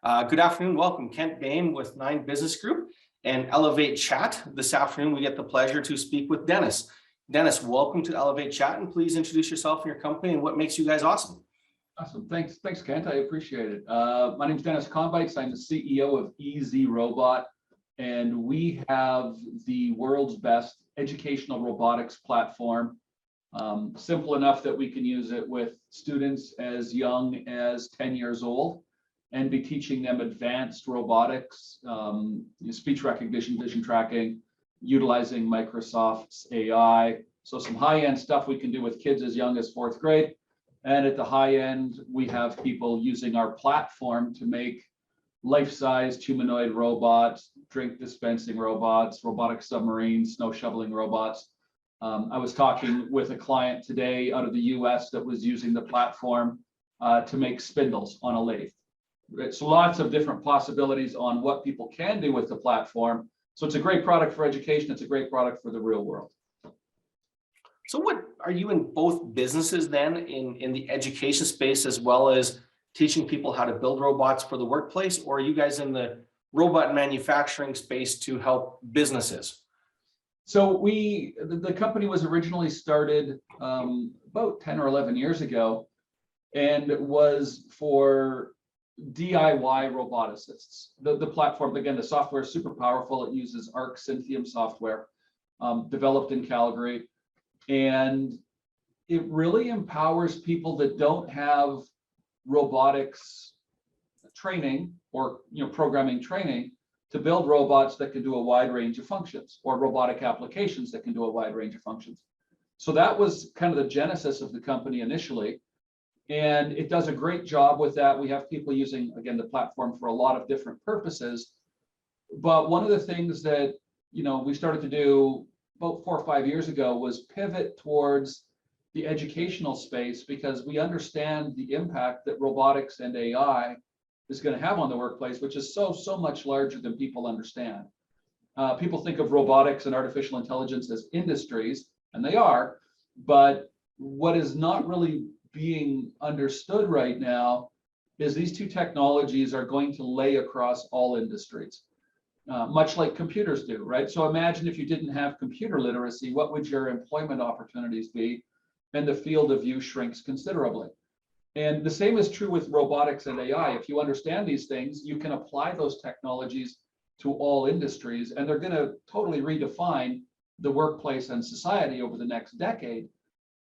Good afternoon. Welcome, Kent Boehm with 9 Business Group and Elevate Chat. This afternoon, we get the pleasure to speak with Dennis. Dennis, welcome to Elevate Chat, and please introduce yourself and your company and what makes you guys awesome. Awesome. Thanks, Kent. I appreciate it. My name is Dennis Kambeitz. I'm the CEO of EZ Robot, and we have the world's best educational robotics platform. Simple enough that we can use it with students as young as 10 years old and be teaching them advanced robotics, speech recognition, vision tracking, utilizing Microsoft's AI. So some high-end stuff we can do with kids as young as 4th grade. And at the high end, we have people using our platform to make life-sized humanoid robots, drink dispensing robots, robotic submarines, snow shoveling robots. I was talking with a client today out of the US that was using the platform to make spindles on a lathe. So lots of different possibilities on what people can do with the platform. So it's a great product for education. It's a great product for the real world. So what are you in both businesses then, in the education space as well as teaching people how to build robots for the workplace, or are you guys in the robot manufacturing space to help businesses? So the company was originally started about 10 or 11 years ago, and it was for DIY roboticists. The platform, again, the software is super powerful. It uses Arc Synthium software, developed in Calgary. And it really empowers people that don't have robotics training or programming training to build robots that can do a wide range of functions, or robotic applications that can do a wide range of functions. So that was kind of the genesis of the company initially. And it does a great job with that. We have people using, again, the platform for a lot of different purposes. But one of the things that we started to do about 4 or 5 years ago was pivot towards the educational space, because we understand the impact that robotics and AI is going to have on the workplace, which is so much larger than people understand. People think of robotics and artificial intelligence as industries, and they are, but what is not really being understood right now is these two technologies are going to lay across all industries, much like computers do, right? So imagine if you didn't have computer literacy, what would your employment opportunities be? And the field of view shrinks considerably. And the same is true with robotics and AI. If you understand these things, you can apply those technologies to all industries, and they're going to totally redefine the workplace and society over the next decade.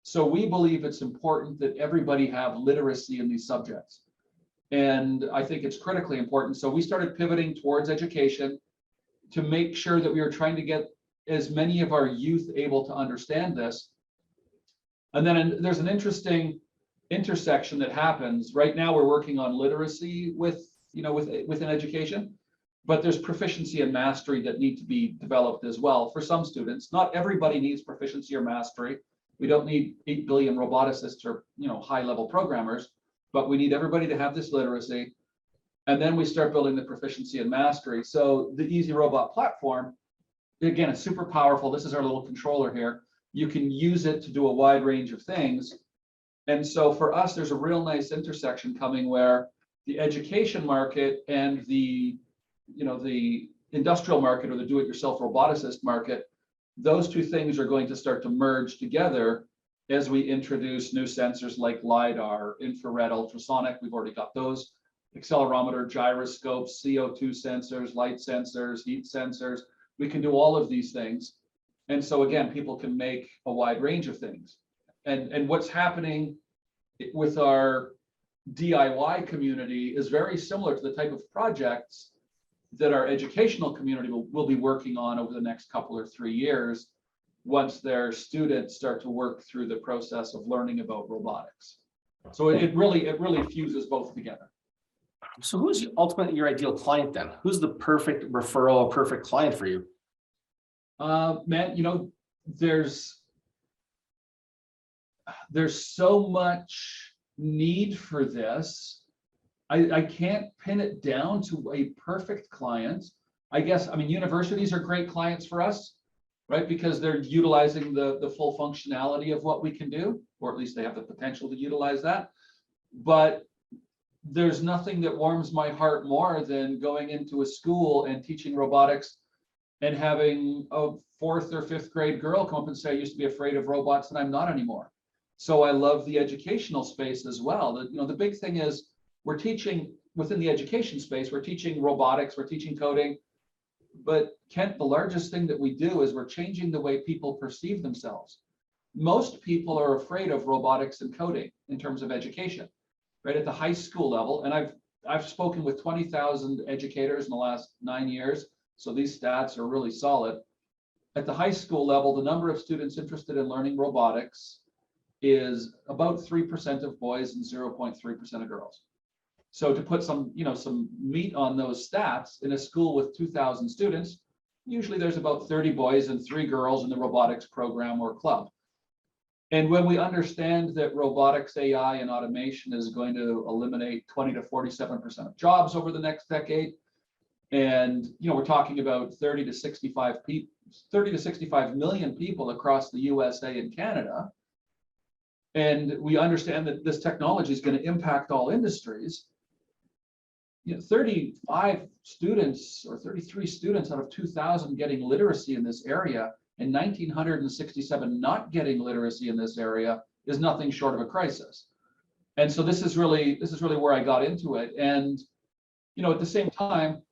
So we believe it's important that everybody have literacy in these subjects. And I think it's critically important. So we started pivoting towards education to make sure that we were trying to get as many of our youth able to understand this. And then there's an interesting intersection that happens. Right now, we're working on literacy within education, but there's proficiency and mastery that need to be developed as well for some students. Not everybody needs proficiency or mastery. We don't need 8 billion roboticists or high-level programmers, but we need everybody to have this literacy. And then we start building the proficiency and mastery. So the EZ Robot platform, again, it's super powerful. This is our little controller here. You can use it to do a wide range of things. And so for us, there's a real nice intersection coming where the education market and the industrial market, or the do-it-yourself roboticist market, those two things are going to start to merge together as we introduce new sensors like LiDAR, infrared, ultrasonic. We've already got those. Accelerometer, gyroscopes, CO2 sensors, light sensors, heat sensors. We can do all of these things. And so again, people can make a wide range of things. And what's happening with our DIY community is very similar to the type of projects that our educational community will be working on over the next couple or 3 years, once their students start to work through the process of learning about robotics. So it really fuses both together. So who's ultimately your ideal client then? Who's the perfect referral, perfect client for you? Man, there's so much need for this. I can't pin it down to a perfect client. I guess, universities are great clients for us, right? Because they're utilizing the full functionality of what we can do, or at least they have the potential to utilize that. But there's nothing that warms my heart more than going into a school and teaching robotics and having a 4th or 5th grade girl come up and say, I used to be afraid of robots and I'm not anymore. So I love the educational space as well. The big thing is we're teaching within the education space, we're teaching robotics, we're teaching coding. But Kent, the largest thing that we do is we're changing the way people perceive themselves. Most people are afraid of robotics and coding in terms of education, right? At the high school level. And I've spoken with 20,000 educators in the last 9 years. So these stats are really solid. At the high school level, the number of students interested in learning robotics is about 3% of boys and 0.3% of girls. So to put some meat on those stats, in a school with 2,000 students, usually there's about 30 boys and 3 girls in the robotics program or club. And when we understand that robotics, AI, and automation is going to eliminate 20 to 47% of jobs over the next decade, and we're talking about 30 to 65 million people across the USA and Canada, and we understand that this technology is going to impact all industries. 35 students or 33 students out of 2,000 getting literacy in this area, and 1,967 not getting literacy in this area is nothing short of a crisis. And so this is really where I got into it. And at the same time,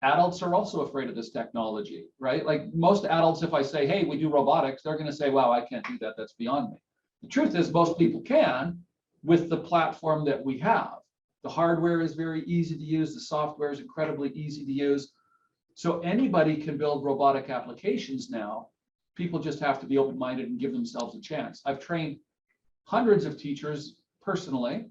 adults are also afraid of this technology, right? Like most adults, if I say, hey, we do robotics, they're going to say, wow, I can't do that. That's beyond me. The truth is most people can with the platform that we have. The hardware is very easy to use. The software is incredibly easy to use. So anybody can build robotic applications now. People just have to be open-minded and give themselves a chance. I've trained hundreds of teachers personally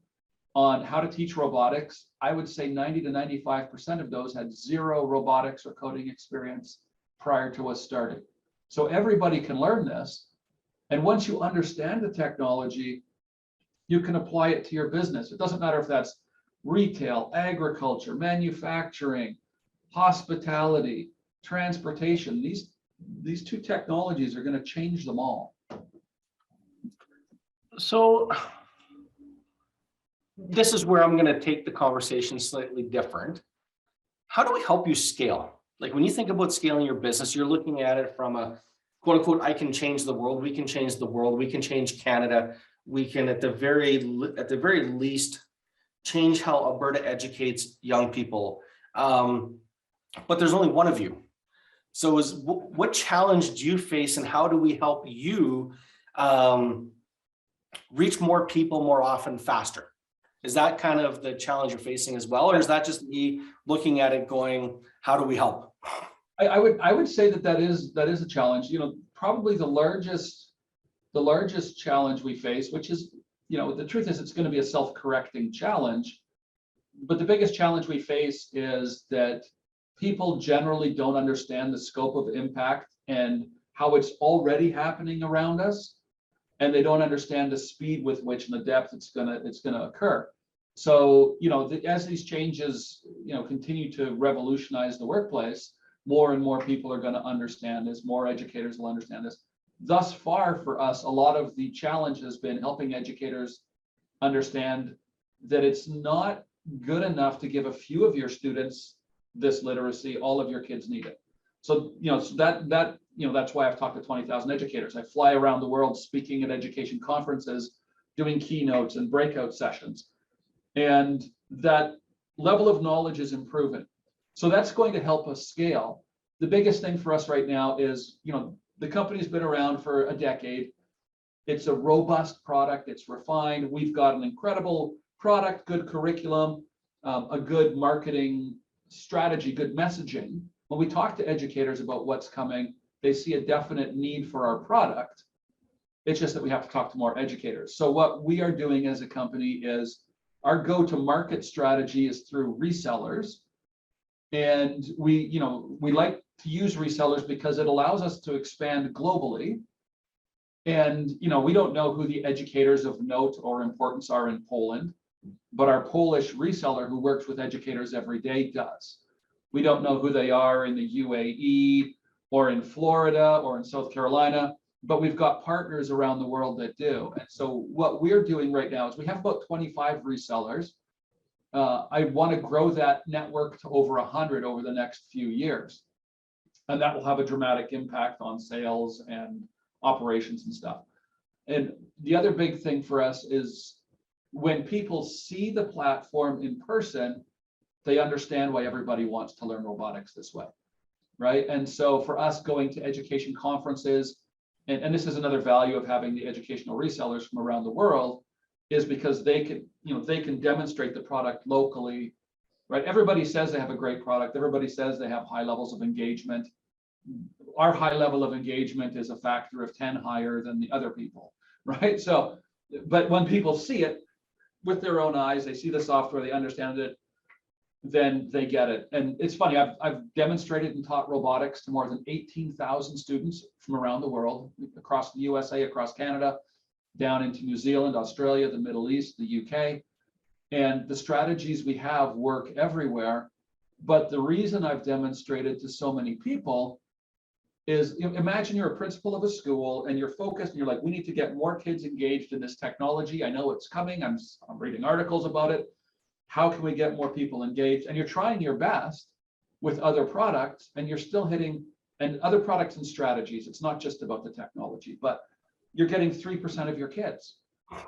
on how to teach robotics. I would say 90 to 95% of those had zero robotics or coding experience prior to us starting. So everybody can learn this. And once you understand the technology, you can apply it to your business. It doesn't matter if that's retail, agriculture, manufacturing, hospitality, transportation. These 2 technologies are going to change them all. So this is where I'm going to take the conversation slightly different. How do we help you scale? Like when you think about scaling your business, you're looking at it from a quote unquote, I can change the world. We can change the world. We can change Canada. We can at the very least change how Alberta educates young people. But there's only one of you. So what challenge do you face and how do we help you reach more people more often, faster? Is that kind of the challenge you're facing as well? Or is that just me looking at it going, how do we help? I would say that is a challenge. Probably the largest challenge we face, which is, the truth is it's going to be a self-correcting challenge. But the biggest challenge we face is that people generally don't understand the scope of impact and how it's already happening around us, and they don't understand the speed with which and the depth it's gonna occur. So as these changes continue to revolutionize the workplace, more and more people are going to understand this. More educators will understand this. Thus far, for us, a lot of the challenge has been helping educators understand that it's not good enough to give a few of your students this literacy. All of your kids need it. So that's why I've talked to 20,000 educators. I fly around the world speaking at education conferences, doing keynotes and breakout sessions, and that level of knowledge is improving. So that's going to help us scale. The biggest thing for us right now is, the company's been around for a decade. It's a robust product. It's refined. We've got an incredible product, good curriculum, a good marketing strategy, good messaging. When we talk to educators about what's coming, they see a definite need for our product. It's just that we have to talk to more educators. So what we are doing as a company is our go-to-market strategy is through resellers. And we like to use resellers because it allows us to expand globally. And we don't know who the educators of note or importance are in Poland, but our Polish reseller who works with educators every day does. We don't know who they are in the UAE or in Florida or in South Carolina, but we've got partners around the world that do. And so what we're doing right now is we have about 25 resellers. I want to grow that network to over 100 over the next few years. And that will have a dramatic impact on sales and operations and stuff. And the other big thing for us is when people see the platform in person, they understand why everybody wants to learn robotics this way, right? And so for us, going to education conferences, and this is another value of having the educational resellers from around the world, is because they can demonstrate the product locally, right? Everybody says they have a great product. Everybody says they have high levels of engagement. Our high level of engagement is a factor of 10 higher than the other people, right? So, but when people see it with their own eyes, they see the software, they understand it, then they get it. And it's funny, I've demonstrated and taught robotics to more than 18,000 students from around the world, across the USA, across Canada, down into New Zealand, Australia, the Middle East, the UK. And the strategies we have work everywhere. But the reason I've demonstrated to so many people is, imagine you're a principal of a school and you're focused and you're like, we need to get more kids engaged in this technology. I know it's coming. I'm reading articles about it. How can we get more people engaged? And you're trying your best with other products, and you're still hitting, and other products and strategies. It's not just about the technology, but you're getting 3% of your kids.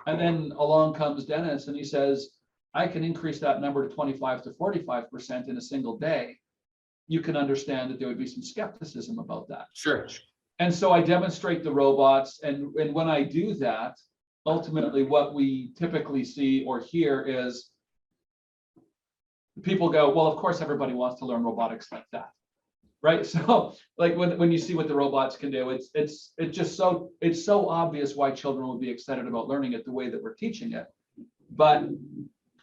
And then along comes Dennis and he says, I can increase that number to 25 to 45% in a single day. You can understand that there would be some skepticism about that. Sure. And so I demonstrate the robots, and when I do that, ultimately what we typically see or hear is people go, well, of course everybody wants to learn robotics like that, right? So like when you see what the robots can do, it's so obvious why children will be excited about learning it the way that we're teaching it. But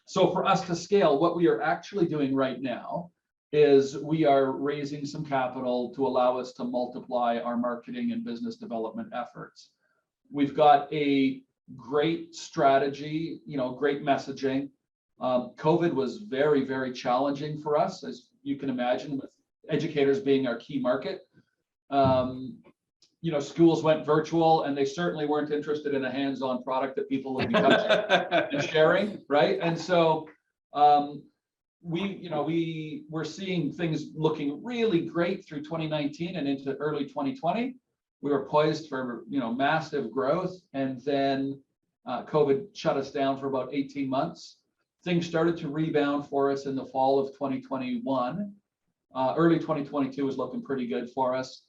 so for us to scale, what we are actually doing right now is we are raising some capital to allow us to multiply our marketing and business development efforts. We've got a great strategy, great messaging. COVID was very, very challenging for us, as you can imagine, with educators being our key market. Schools went virtual, and they certainly weren't interested in a hands-on product that people would be touching and sharing, right? And so we're seeing things looking really great through 2019 and into early 2020. We were poised for massive growth, and then COVID shut us down for about 18 months. Things started to rebound for us in the fall of 2021. Early 2022 was looking pretty good for us.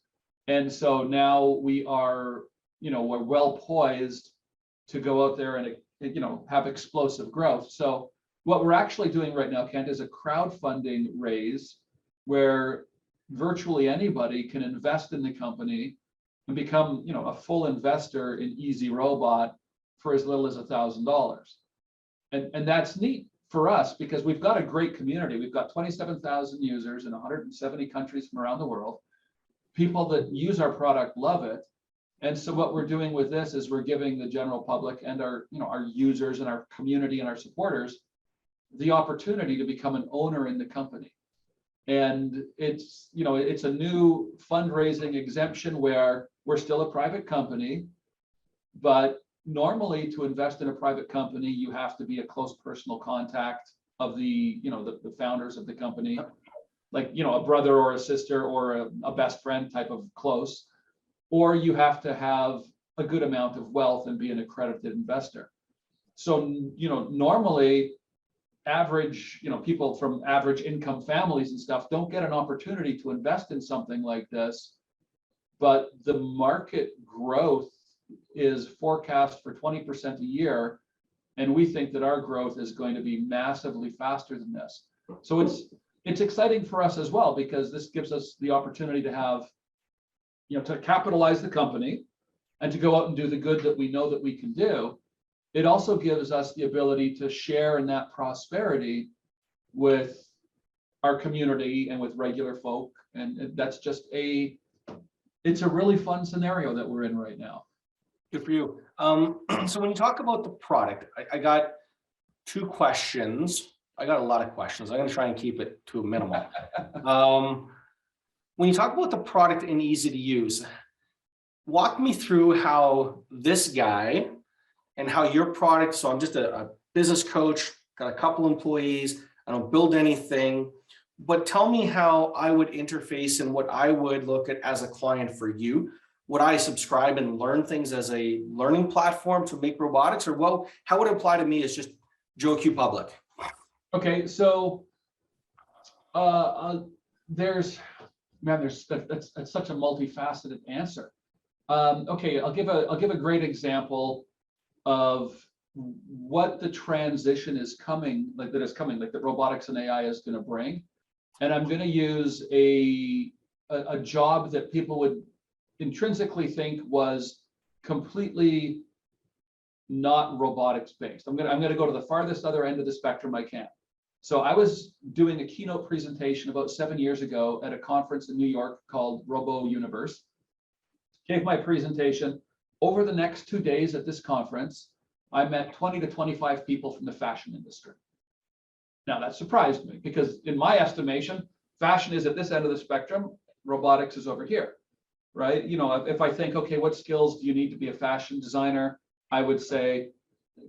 And so now we are, we're well poised to go out there and, have explosive growth. So what we're actually doing right now, Kent, is a crowdfunding raise where virtually anybody can invest in the company and become, a full investor in Easy Robot for as little as $1,000. And that's neat for us because we've got a great community. We've got 27,000 users in 170 countries from around the world. People that use our product love it. And so what we're doing with this is we're giving the general public and our users and our community and our supporters the opportunity to become an owner in the company. And it's a new fundraising exemption where we're still a private company, but normally to invest in a private company, you have to be a close personal contact of the founders of the company, like, a brother or a sister or a best friend type of close, or you have to have a good amount of wealth and be an accredited investor. So, normally average, people from average income families and stuff don't get an opportunity to invest in something like this, but the market growth is forecast for 20% a year. And we think that our growth is going to be massively faster than this. So it's exciting for us as well, because this gives us the opportunity to have, to capitalize the company and to go out and do the good that we know that we can do. It also gives us the ability to share in that prosperity with our community and with regular folk. And that's just it's a really fun scenario that we're in right now. Good for you. So when you talk about the product, I got two questions. I got a lot of questions. I'm going to try and keep it to a minimum. When you talk about the product and easy to use, walk me through how this guy and how your product, so I'm just a business coach, got a couple employees, I don't build anything, but tell me how I would interface and what I would look at as a client for you. Would I subscribe and learn things as a learning platform to make robotics, or well, how would it apply to me as just Joe Q Public? Okay, so there's that's such a multifaceted answer. Okay, I'll give a great example of what the transition is coming, like that robotics and AI is going to bring. And I'm going to use a job that people would intrinsically think was completely not robotics based. I'm going to go to the farthest other end of the spectrum I can. So I was doing a keynote presentation about 7 years ago at a conference in New York called Robo Universe. Gave my presentation. Over the next 2 days at this conference, I met 20 to 25 people from the fashion industry. Now that surprised me because in my estimation, fashion is at this end of the spectrum, robotics is over here, right? You know, if I think, okay, what skills do you need to be a fashion designer? I would say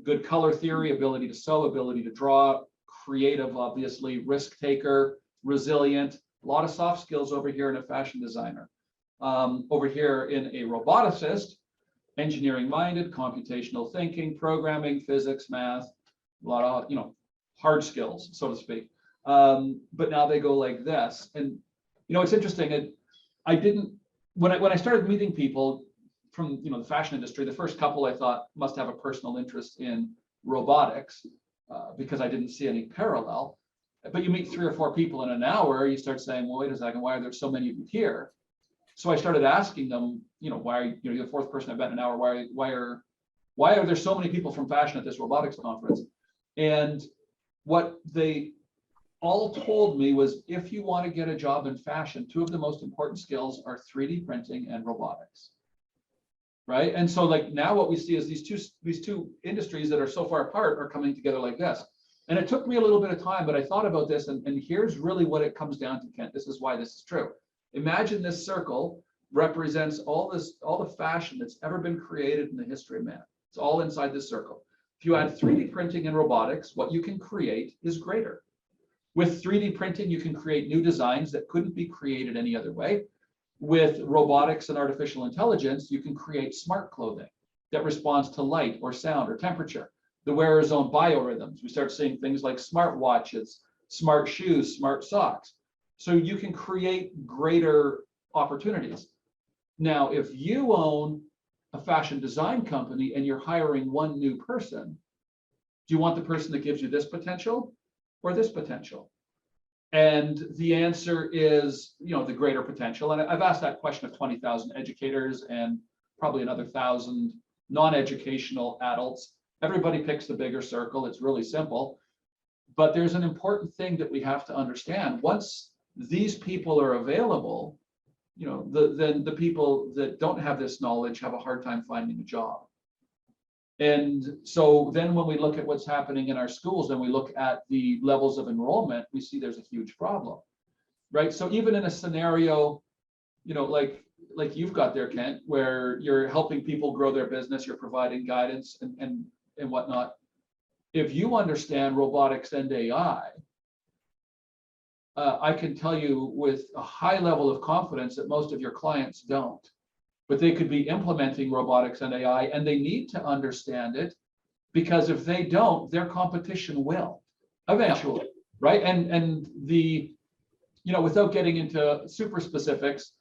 good color theory, ability to sew, ability to draw, creative, obviously, risk taker, resilient, a lot of soft skills over here in a fashion designer. Over here in a roboticist, engineering minded, computational thinking, programming, physics, math, a lot of, you know, hard skills, so to speak. But now they go like this. And, you know, it's interesting. I didn't, when I started meeting people from, you know, the fashion industry, the first couple I thought must have a personal interest in robotics because I didn't see any parallel. But you meet 3 or 4 people in an hour, you start saying, well, wait a second, why are there so many of you here? So I started asking them, you know, why are you, you know, you're the 4th person I met in an hour, why are there so many people from fashion at this robotics conference? And what they all told me was, if you want to get a job in fashion, 2 of the most important skills are 3D printing and robotics. Right. And so like now what we see is these two industries that are so far apart are coming together like this. And it took me a little bit of time, but I thought about this, and here's really what it comes down to, Kent. This is why this is true. Imagine this circle represents all the fashion that's ever been created in the history of man. It's all inside this circle. If you add 3D printing and robotics, what you can create is greater. With 3D printing, you can create new designs that couldn't be created any other way. With robotics and artificial intelligence, you can create smart clothing that responds to light or sound or temperature. The wearer's own biorhythms. We start seeing things like smart watches, smart shoes, smart socks. So you can create greater opportunities. Now, if you own a fashion design company and you're hiring 1 new person, do you want the person that gives you this potential or this potential? And the answer is, you know, the greater potential. And I've asked that question of 20,000 educators and probably another 1,000 non-educational adults. Everybody picks the bigger circle. It's really simple. But there's an important thing that we have to understand. Once these people are available, you know, then the people that don't have this knowledge have a hard time finding a job. And so then when we look at what's happening in our schools and we look at the levels of enrollment, we see there's a huge problem, right? So even in a scenario, you know, like you've got there, Kent, where you're helping people grow their business, you're providing guidance and whatnot. If you understand robotics and AI, I can tell you with a high level of confidence that most of your clients don't. But they could be implementing robotics and AI, and they need to understand it, because if they don't, their competition will eventually, right? And the, you know, without getting into super specifics,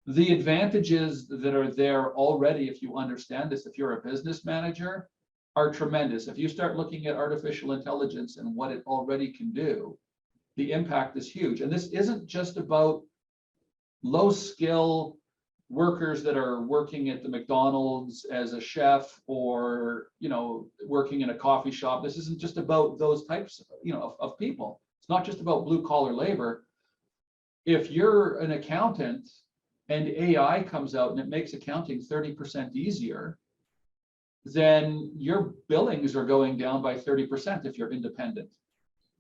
the advantages that are there already, if you understand this, if you're a business manager, are tremendous. If you start looking at artificial intelligence and what it already can do, the impact is huge. And this isn't just about low skill workers that are working at the McDonald's as a chef, or, you know, working in a coffee shop. This isn't just about those types, you know, of people. It's not just about blue collar labor. If you're an accountant and AI comes out and it makes accounting 30% easier, then your billings are going down by 30% if you're independent.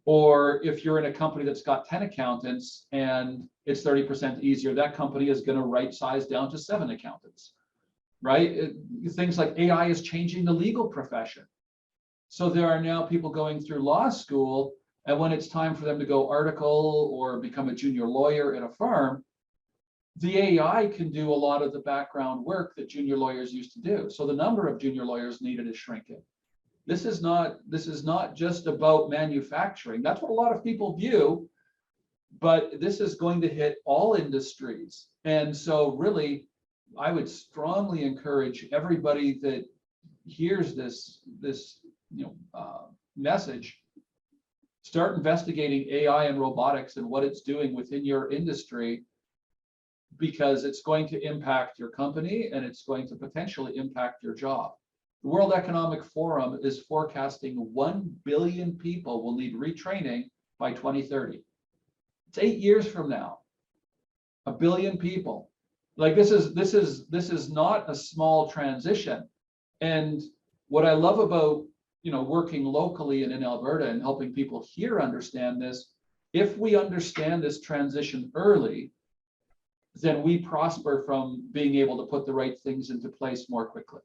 Or if you're in a company that's got 10 accountants and it's 30% easier, that company is going to right size down to 7 accountants, right? Things like AI is changing the legal profession. So there are now people going through law school, and when it's time for them to go article or become a junior lawyer in a firm, the AI can do a lot of the background work that junior lawyers used to do. So the number of junior lawyers needed is shrinking. This is not just about manufacturing. That's what a lot of people view, but this is going to hit all industries. And so really, I would strongly encourage everybody that hears this message, start investigating AI and robotics and what it's doing within your industry, because it's going to impact your company and it's going to potentially impact your job. The World Economic Forum is forecasting 1 billion people will need retraining by 2030. It's 8 years from now. 1 billion people. Like this is not a small transition. And what I love about working locally and in Alberta and helping people here understand this, if we understand this transition early, then we prosper from being able to put the right things into place more quickly.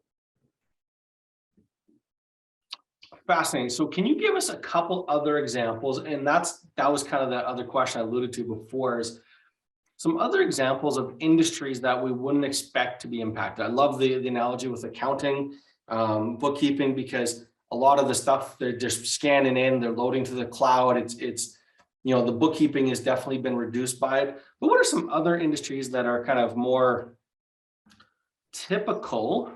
Fascinating. So can you give us a couple other examples? And that was kind of the other question I alluded to before, is some other examples of industries that we wouldn't expect to be impacted. I love the analogy with accounting, bookkeeping, because a lot of the stuff they're just scanning in, they're loading to the cloud. It's the bookkeeping has definitely been reduced by it. But what are some other industries that are kind of more typical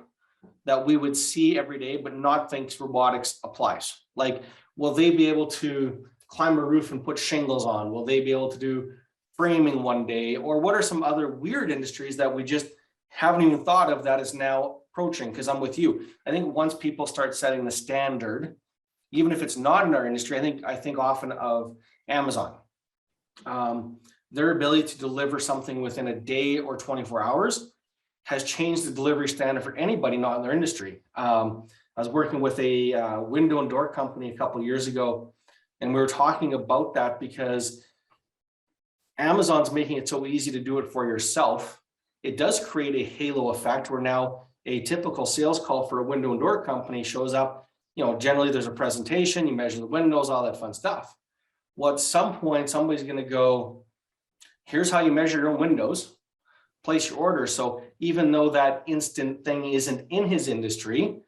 that we would see every day, but not think robotics applies? Like, will they be able to climb a roof and put shingles on? Will they be able to do framing one day? Or what are some other weird industries that we just haven't even thought of that is now approaching? Because I'm with you. I think once people start setting the standard, even if it's not in our industry, I think often of Amazon. Their ability to deliver something within a day or 24 hours has changed the delivery standard for anybody not in their industry. I was working with a window and door company a couple of years ago, and we were talking about that because Amazon's making it so easy to do it for yourself. It does create a halo effect where now a typical sales call for a window and door company shows up. Generally there's a presentation, you measure the windows, all that fun stuff. Well, at some point, somebody's going to go, here's how you measure your own windows, place your order. So even though that instant thing isn't in his industry,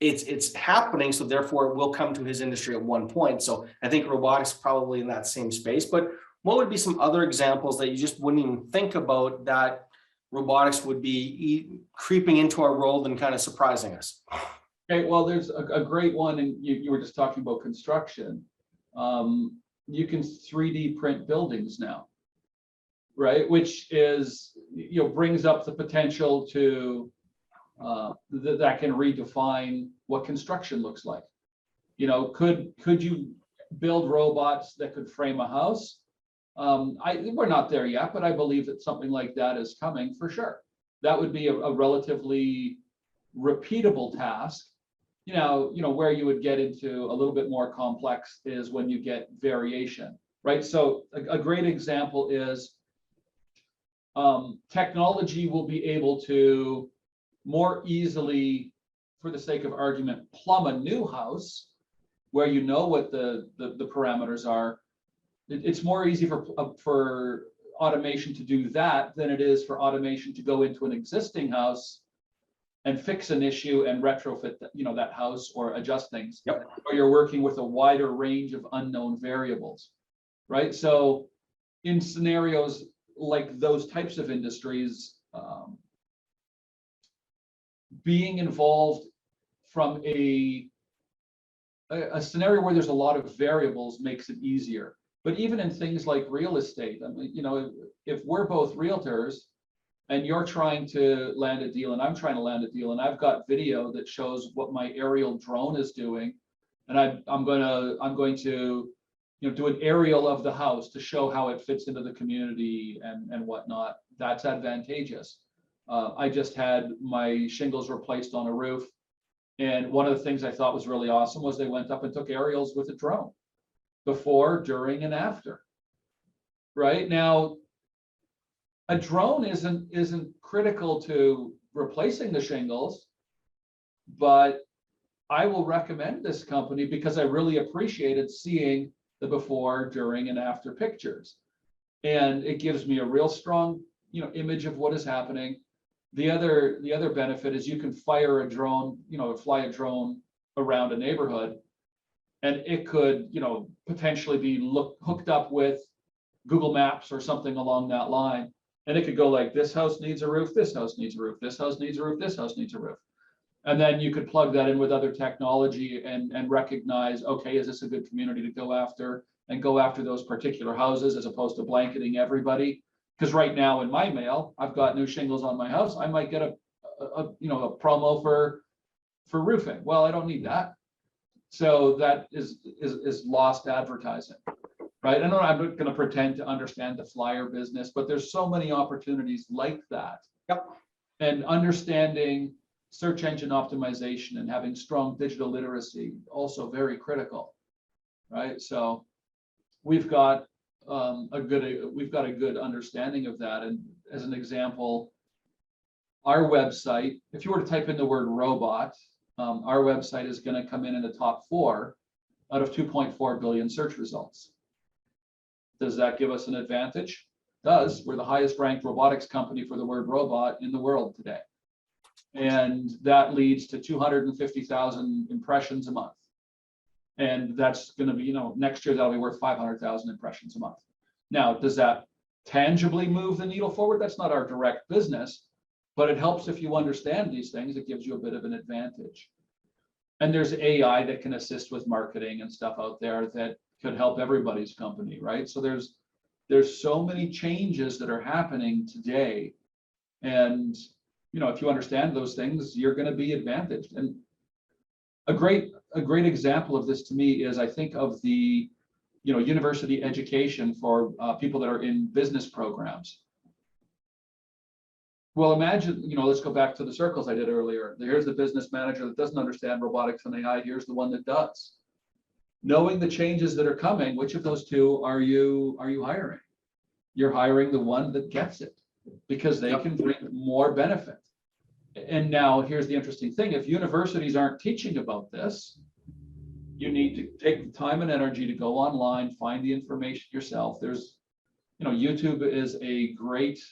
it's happening. So therefore it will come to his industry at one point. So I think robotics probably in that same space. But what would be some other examples that you just wouldn't even think about that robotics would be creeping into our world and kind of surprising us? Okay, well, there's a great one, and you were just talking about construction. You can 3D print buildings now, right? Which is, brings up the potential to that can redefine what construction looks like. Could you build robots that could frame a house? We're not there yet, but I believe that something like that is coming for sure. That would be a relatively repeatable task. Where you would get into a little bit more complex is when you get variation, right? So a great example is technology will be able to more easily, for the sake of argument, plumb a new house where what the parameters are. It's more easy for automation to do that than it is for automation to go into an existing house and fix an issue and retrofit that house or adjust things. Yep. Or you're working with a wider range of unknown variables, right? So in scenarios like those types of industries, being involved from a scenario where there's a lot of variables makes it easier. But even in things like real estate, if we're both realtors, and you're trying to land a deal and I'm trying to land a deal, and I've got video that shows what my aerial drone is doing, and I'm going to do an aerial of the house to show how it fits into the community and whatnot. That's advantageous. I just had my shingles replaced on a roof, and one of the things I thought was really awesome was they went up and took aerials with a drone before, during, and after. Right now, a drone isn't critical to replacing the shingles, but I will recommend this company because I really appreciated seeing the before, during, and after pictures. And it gives me a real strong, image of what is happening. The other benefit is you can fire a drone, fly a drone around a neighborhood, and it could, potentially be hooked up with Google Maps or something along that line. And it could go like, this house needs a roof, this house needs a roof, this house needs a roof, this house needs a roof. And then you could plug that in with other technology and recognize, okay, is this a good community to go after, and go after those particular houses as opposed to blanketing everybody. Because right now in my mail, I've got new shingles on my house. I might get a promo for roofing. Well, I don't need that. So that is lost advertising, right? I know I'm not going to pretend to understand the flyer business, but there's so many opportunities like that. Yep. And understanding search engine optimization and having strong digital literacy, also very critical, right? So we've got a good understanding of that. And as an example, our website, if you were to type in the word robot, our website is going to come in the top 4 out of 2.4 billion search results. Does that give us an advantage? It does. We're the highest ranked robotics company for the word robot in the world today. And that leads to 250,000 impressions a month. And that's going to be, next year that'll be worth 500,000 impressions a month. Now, does that tangibly move the needle forward? That's not our direct business, but it helps if you understand these things. It gives you a bit of an advantage. And there's AI that can assist with marketing and stuff out there that could help everybody's company, right? So there's so many changes that are happening today. And, if you understand those things, you're going to be advantaged. And a great example of this to me is, I think of the, university education for people that are in business programs. Well, imagine, let's go back to the circles I did earlier. Here's the business manager that doesn't understand robotics and AI. Here's the one that does. Knowing the changes that are coming, which of those two are you hiring? You're hiring the one that gets it, because they can bring more benefit. And now here's the interesting thing. If universities aren't teaching about this, you need to take the time and energy to go online, find the information yourself. There's, YouTube is a great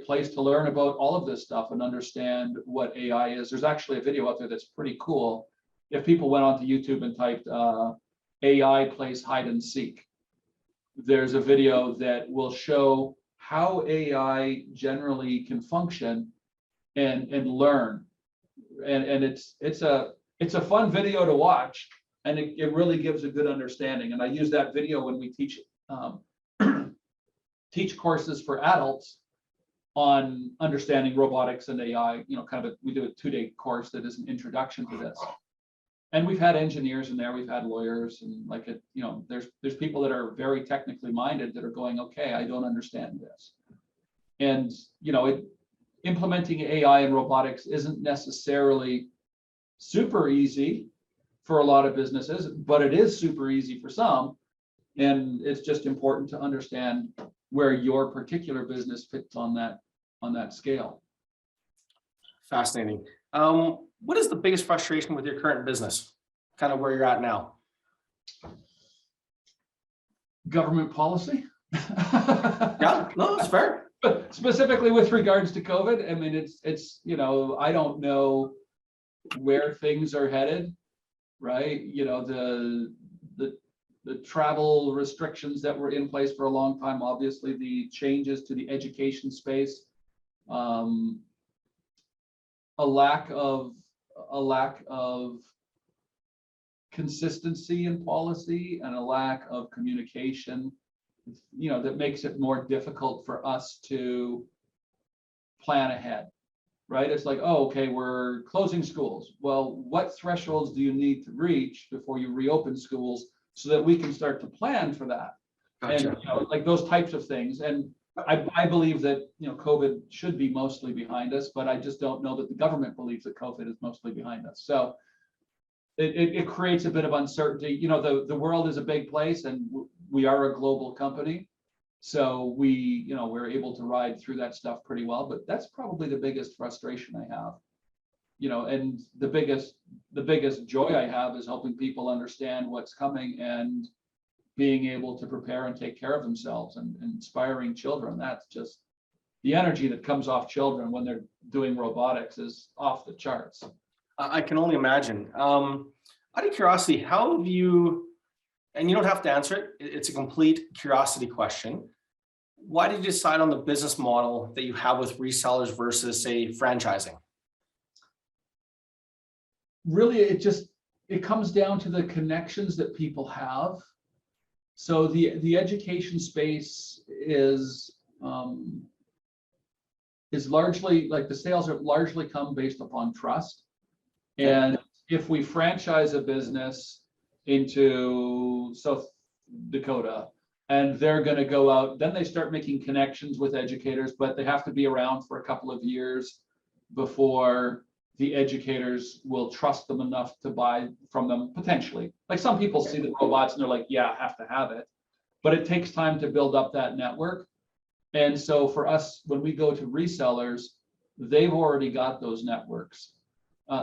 place to learn about all of this stuff and understand what AI is. There's actually a video out there that's pretty cool. If people went onto YouTube and typed AI plays hide and seek, there's a video that will show how AI generally can function and learn. And it's a fun video to watch, and it really gives a good understanding. And I use that video when we teach teach courses for adults on understanding robotics and AI. We do a 2-day course that is an introduction to this. And we've had engineers in there, we've had lawyers, and there's people that are very technically minded that are going, okay, I don't understand this. And implementing AI and robotics isn't necessarily super easy for a lot of businesses, but it is super easy for some. And it's just important to understand where your particular business fits on that scale. Fascinating. What is the biggest frustration with your current business? Kind of where you're at now? Government policy. Yeah, no, that's fair. But specifically with regards to COVID, I mean, it's I don't know where things are headed, right? The travel restrictions that were in place for a long time, obviously the changes to the education space, a lack of consistency in policy, and a lack of communication, that makes it more difficult for us to plan ahead, right? It's like, oh, okay, we're closing schools. Well, what thresholds do you need to reach before you reopen schools so that we can start to plan for that? Gotcha. And like those types of things. And I believe that COVID should be mostly behind us, but I just don't know that the government believes that COVID is mostly behind us. So it creates a bit of uncertainty. The world is a big place, and we are a global company, so we're able to ride through that stuff pretty well. But that's probably the biggest frustration I have. and the biggest joy I have is helping people understand what's coming and being able to prepare and take care of themselves and inspiring children. That's just the energy that comes off children when they're doing robotics is off the charts. I can only imagine. Out of curiosity, how have you, and you don't have to answer it, it's a complete curiosity question. Why did you decide on the business model that you have with resellers versus, say, franchising? Really, it comes down to the connections that people have. So the education space is largely, like, the sales have largely come based upon trust. And if we franchise a business into South Dakota and they're going to go out, then they start making connections with educators, but they have to be around for a couple of years before the educators will trust them enough to buy from them, potentially. Like, some people see the robots and they're like, yeah, I have to have it. But it takes time to build up that network. And so for us, when we go to resellers, they've already got those networks.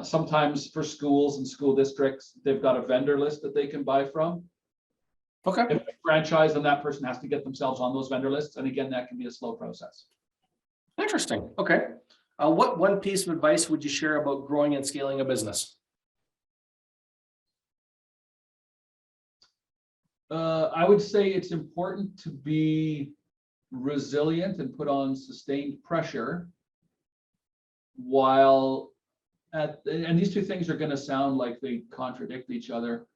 Sometimes for schools and school districts, they've got a vendor list that they can buy from. Okay. If they franchise, then that person has to get themselves on those vendor lists. And again, that can be a slow process. Interesting. Okay. What one piece of advice would you share about growing and scaling a business? I would say it's important to be resilient and put on sustained pressure while and these two things are going to sound like they contradict each other.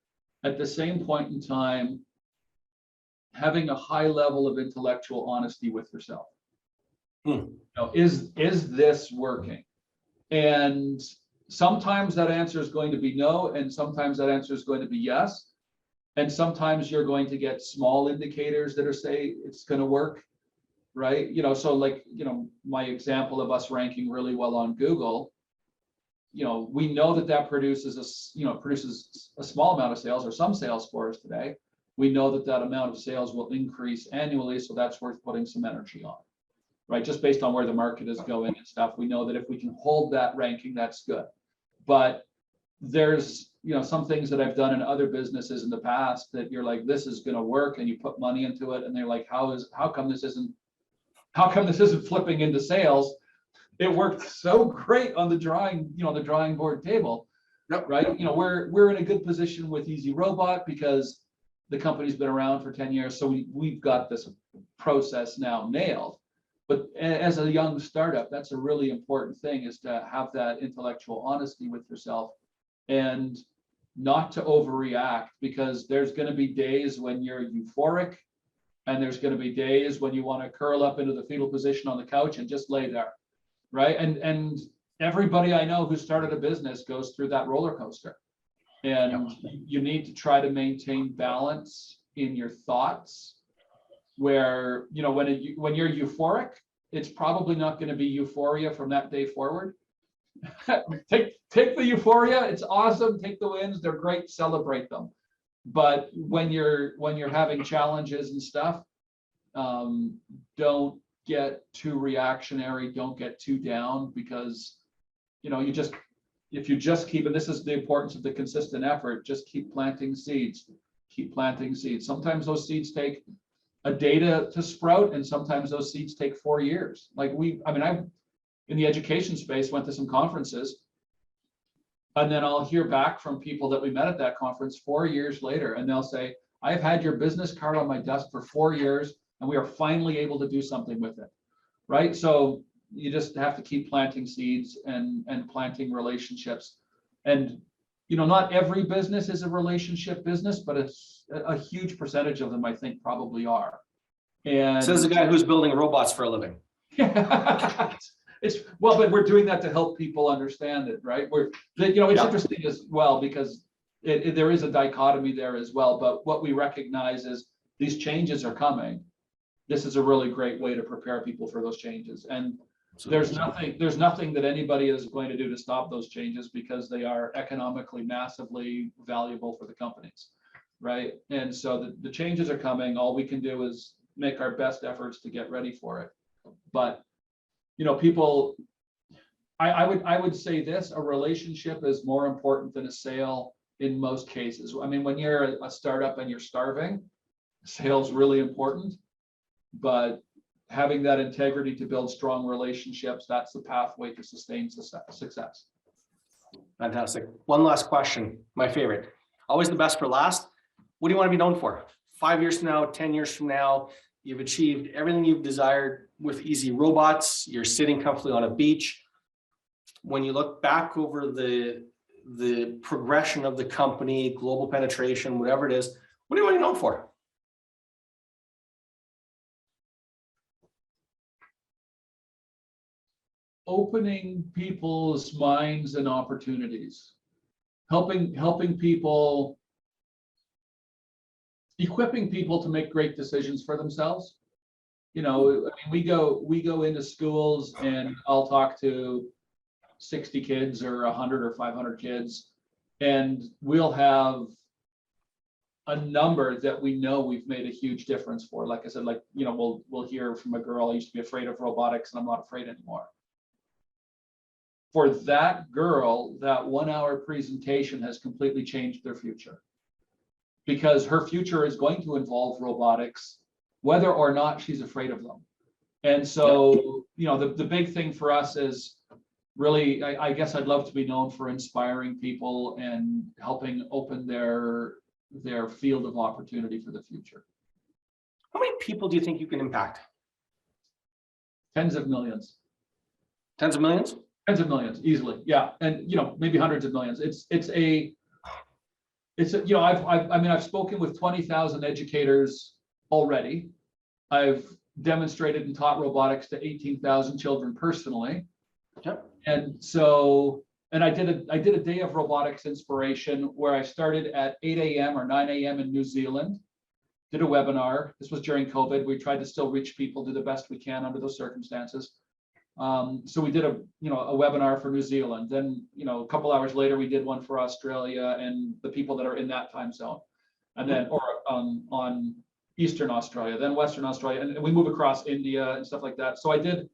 At the same point in time, having a high level of intellectual honesty with yourself. Is this working? And sometimes that answer is going to be no, and sometimes that answer is going to be yes. And sometimes you're going to get small indicators that are say it's going to work, right? So like, my example of us ranking really well on Google, we know that produces a small amount of sales, or some sales for us today. We know that amount of sales will increase annually, so that's worth putting some energy on, right? Just based on where the market is going and stuff, we know that if we can hold that ranking, that's good. But there's some things that I've done in other businesses in the past that you're like, this is going to work, and you put money into it, and they're like, how come this isn't flipping into sales? It worked so great on the drawing board table. Yep. Right? We're in a good position with Easy Robot because the company's been around for 10 years, so we've got this process now nailed. But as a young startup, that's a really important thing, is to have that intellectual honesty with yourself and not to overreact, because there's going to be days when you're euphoric, and there's going to be days when you want to curl up into the fetal position on the couch and just lay there, right? And everybody I know who started a business goes through that roller coaster, and you need to try to maintain balance in your thoughts. Where when you're euphoric, it's probably not going to be euphoria from that day forward. Take the euphoria, it's awesome. Take the wins, they're great, celebrate them. But when you're having challenges and stuff, don't get too reactionary, don't get too down, because if you just keep, and this is the importance of the consistent effort, just keep planting seeds. Sometimes those seeds take a day to sprout, and sometimes those seeds take 4 years. Like I in the education space went to some conferences, and then I'll hear back from people that we met at that conference 4 years later, and they'll say, I've had your business card on my desk for 4 years, and we are finally able to do something with it, right? So you just have to keep planting seeds and planting relationships. And not every business is a relationship business, but it's a huge percentage of them, I think, probably are. And says the guy who's building robots for a living. But we're doing that to help people understand it, right? It's interesting as well, because there is a dichotomy there as well. But what we recognize is these changes are coming. This is a really great way to prepare people for those changes. And there's nothing that anybody is going to do to stop those changes, because they are economically massively valuable for the companies, right? And so the changes are coming. All we can do is make our best efforts to get ready for it. But people, I would say this: a relationship is more important than a sale in most cases. I mean, when you're a startup and you're starving, sales really important, but having that integrity to build strong relationships, that's the pathway to sustained success. Fantastic. One last question, my favorite. Always the best for last. What do you want to be known for? 5 years from now, 10 years from now, you've achieved everything you've desired with easy robots. You're sitting comfortably on a beach. When you look back over the progression of the company, global penetration, whatever it is, what do you want to be known for? Opening people's minds and opportunities, helping people, equipping people to make great decisions for themselves. You know, I mean, we go into schools, and I'll talk to 60 kids or 100 or 500 kids, and we'll have a number that we know we've made a huge difference for. Like I said, like, you know, we'll hear from a girl, I used to be afraid of robotics and I'm not afraid anymore. For that girl, that 1 hour presentation has completely changed their future, because her future is going to involve robotics, whether or not she's afraid of them. And so, you know, the big thing for us is really, I guess I'd love to be known for inspiring people and helping open their field of opportunity for the future. How many people do you think you can impact? Tens of millions. Tens of millions? Tens of millions, easily, yeah, and you know, maybe hundreds of millions. It's a you know, I've spoken with 20,000 educators already. I've demonstrated and taught robotics to 18,000 children personally. Yep. And so, and I did a day of robotics inspiration where I started at 8 a.m. or 9 a.m. in New Zealand, did a webinar. This was during COVID. We tried to still reach people, do the best we can under those circumstances. So we did a webinar for New Zealand. Then, you know, a couple hours later, we did one for Australia and the people that are in that time zone, and then on Eastern Australia, then Western Australia, and we move across India and stuff like that. So I did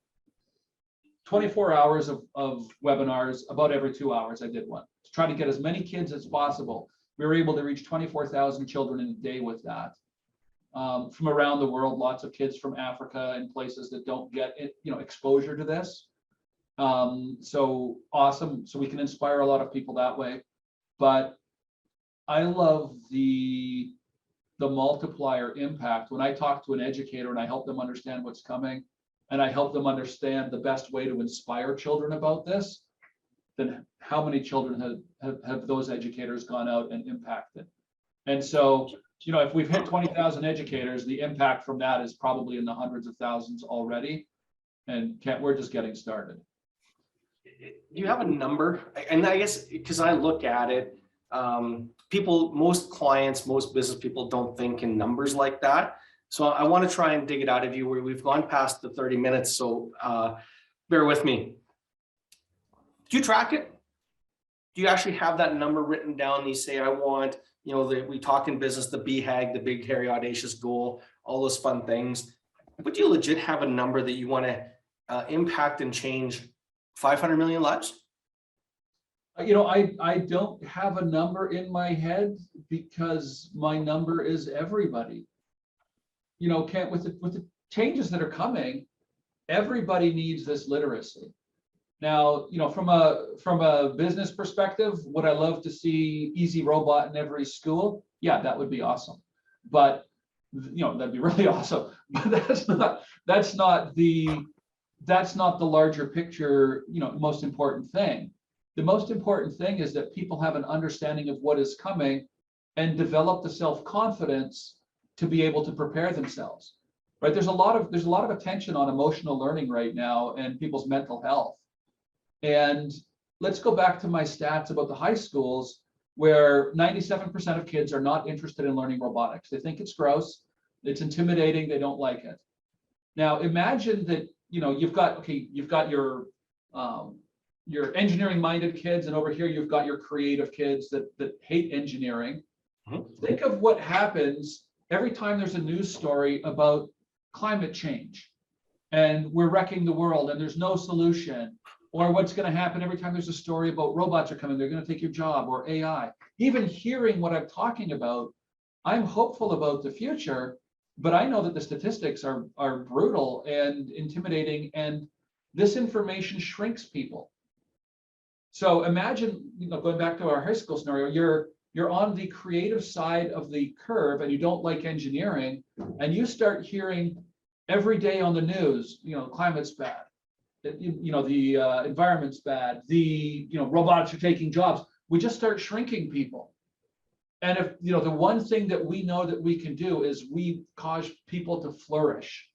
24 hours of webinars. About every 2 hours, I did one to try to get as many kids as possible. We were able to reach 24,000 children in a day with that. From around the world, lots of kids from Africa and places that don't get exposure to this. So awesome. So we can inspire a lot of people that way. But I love the multiplier impact when I talk to an educator and I help them understand what's coming, and I help them understand the best way to inspire children about this. Then how many children have those educators gone out and impacted? And so, you know, if we've hit 20,000 educators, the impact from that is probably in the hundreds of thousands already. And we're just getting started. Do you have a number? And I guess, because I look at it, most clients, most business people don't think in numbers like that. So I want to try and dig it out of you, where we've gone past the 30 minutes. So bear with me. Do you track it? Do you actually have that number written down? You say, I want, you know, we talk in business, the BHAG, the big, hairy, audacious goal, all those fun things. But do you legit have a number that you want to impact and change 500 million lives? You know, I don't have a number in my head, because my number is everybody. You know, Kent, with the changes that are coming, everybody needs this literacy. Now, you know, from a business perspective, would I love to see easy robot in every school? Yeah, that would be awesome. But, you know, that'd be really awesome. But that's not the larger picture, you know, most important thing. The most important thing is that people have an understanding of what is coming and develop the self-confidence to be able to prepare themselves. Right? There's a lot of attention on emotional learning right now and people's mental health. And let's go back to my stats about the high schools, where 97% of kids are not interested in learning robotics. They think it's gross, it's intimidating, they don't like it. Now imagine that, you know, you've got your engineering-minded kids, and over here you've got your creative kids that hate engineering. Mm-hmm. Think of what happens every time there's a news story about climate change and we're wrecking the world and there's no solution, or what's going to happen every time there's a story about robots are coming, they're going to take your job, or AI. Even hearing what I'm talking about, I'm hopeful about the future, but I know that the statistics are brutal and intimidating, and this information shrinks people. So imagine, going back to our high school scenario, you're on the creative side of the curve and you don't like engineering, and you start hearing every day on the news, climate's bad, the environment's bad, robots are taking jobs. We just start shrinking people. And if, the one thing that we know that we can do is we cause people to flourish,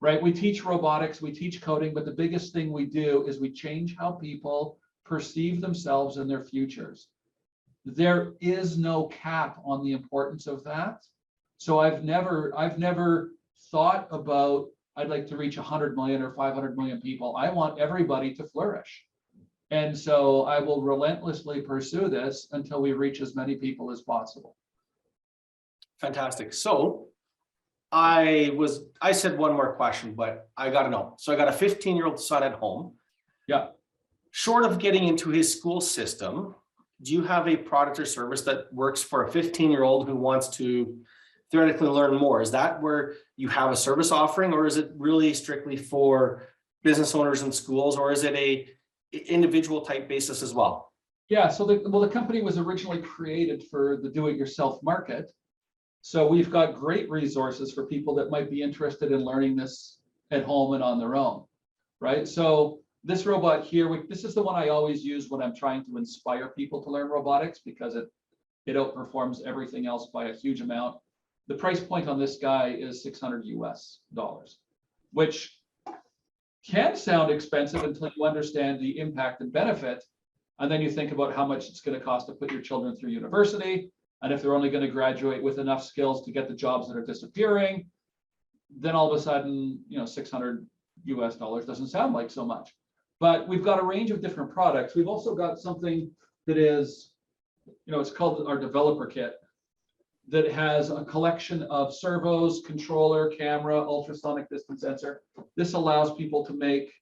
right? We teach robotics, we teach coding, but the biggest thing we do is we change how people perceive themselves and their futures. There is no cap on the importance of that. So I've never thought about, I'd like to reach 100 million or 500 million people. I want everybody to flourish. And so I will relentlessly pursue this until we reach as many people as possible. Fantastic. So I said one more question, but I got to know. So I got a 15-year-old son at home. Yeah. Short of getting into his school system, do you have a product or service that works for a 15-year-old who wants to theoretically learn more? Is that where you have a service offering, or is it really strictly for business owners and schools, or is it a individual type basis as well? Yeah, so the company was originally created for the do-it-yourself market. So we've got great resources for people that might be interested in learning this at home and on their own, right? So this robot here, this is the one I always use when I'm trying to inspire people to learn robotics, because it outperforms everything else by a huge amount. The price point on this guy is $600 US, which can sound expensive until you understand the impact and benefit. And then you think about how much it's going to cost to put your children through university. And if they're only going to graduate with enough skills to get the jobs that are disappearing, then all of a sudden, $600 US doesn't sound like so much. But we've got a range of different products. We've also got something that is, it's called our developer kit, that has a collection of servos, controller, camera, ultrasonic distance sensor. This allows people to make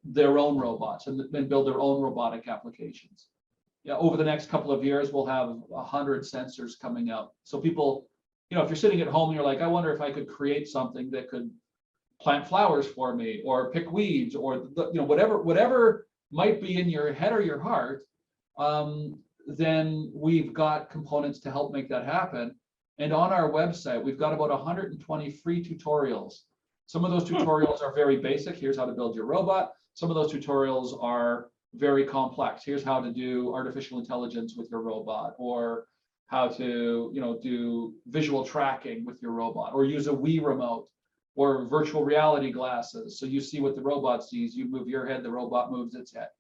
their own robots and build their own robotic applications. Yeah, over the next couple of years, we'll have 100 sensors coming out. So people, if you're sitting at home and you're like, I wonder if I could create something that could plant flowers for me, or pick weeds, or whatever might be in your head or your heart, then we've got components to help make that happen. And on our website, we've got about 120 free tutorials. Some of those tutorials are very basic. Here's how to build your robot. Some of those tutorials are very complex. Here's how to do artificial intelligence with your robot, or how to, do visual tracking with your robot, or use a Wii remote, or virtual reality glasses. So you see what the robot sees. You move your head, the robot moves its head.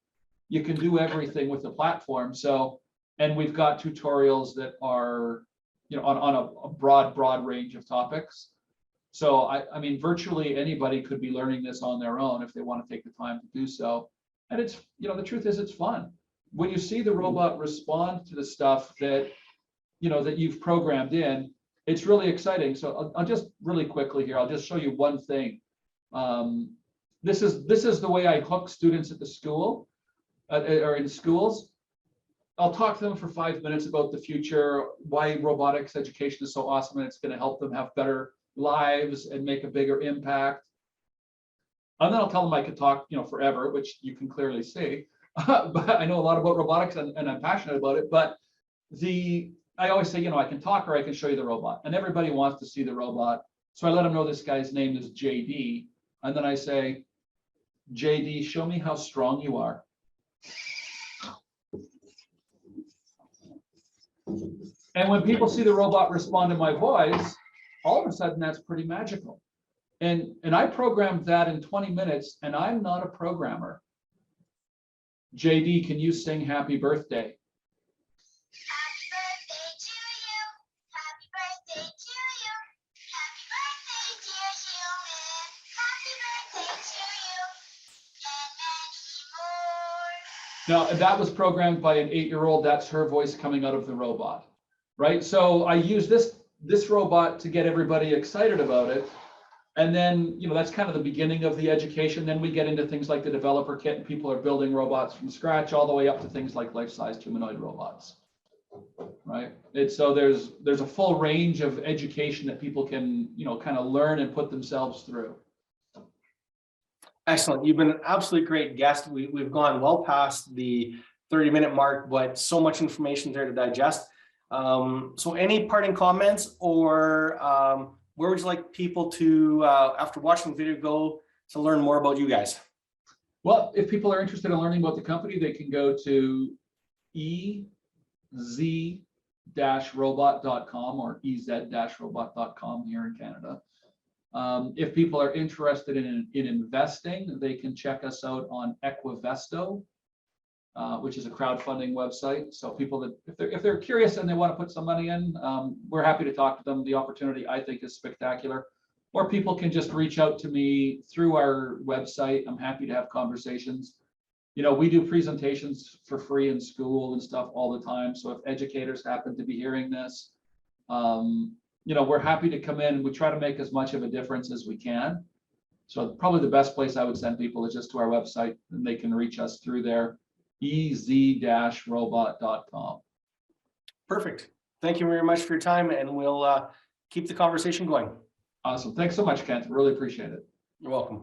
You can do everything with the platform. So, and we've got tutorials that are, on a broad range of topics. So I mean, virtually anybody could be learning this on their own if they want to take the time to do so. And it's, the truth is, it's fun. When you see the robot respond to the stuff that, that you've programmed in, it's really exciting. So I'll just really quickly here, I'll just show you one thing. This is the way I hook students at the school, or in schools. I'll talk to them for 5 minutes about the future, why robotics education is so awesome, and it's going to help them have better lives and make a bigger impact. And then I'll tell them I could talk, forever, which you can clearly see. But I know a lot about robotics, and I'm passionate about it. But I always say, I can talk or I can show you the robot, and everybody wants to see the robot. So I let them know this guy's name is JD, and then I say, JD, show me how strong you are. And when people see the robot respond to my voice, all of a sudden that's pretty magical. And I programmed that in 20 minutes, and I'm not a programmer. JD, can you sing happy birthday? Happy birthday to you. Happy birthday to you. Happy birthday, dear human. Happy birthday to you. And many more. Now, that was programmed by an 8-year-old. That's her voice coming out of the robot, right? So I use this robot to get everybody excited about it. And then, that's kind of the beginning of the education. Then we get into things like the developer kit, and people are building robots from scratch, all the way up to things like life-size humanoid robots. Right. So there's a full range of education that people can, kind of learn and put themselves through. Excellent. You've been an absolutely great guest. We've gone well past the 30-minute mark, but so much information there to digest. So any parting comments, or where would you like people to, after watching the video, go to learn more about you guys? Well, if people are interested in learning about the company, they can go to ez-robot.com or ez-robot.com here in Canada. If people are interested in investing, they can check us out on Equivesto, which is a crowdfunding website. So people that, if they're curious and they want to put some money in, we're happy to talk to them. The opportunity, I think, is spectacular. Or people can just reach out to me through our website. I'm happy to have conversations. We do presentations for free in school and stuff all the time. So if educators happen to be hearing this, we're happy to come in. We try to make as much of a difference as we can. So probably the best place I would send people is just to our website, and they can reach us through there, ez-robot.com. Perfect. Thank you very much for your time, and we'll keep the conversation going. Awesome. Thanks so much, Kent. Really appreciate it. You're welcome.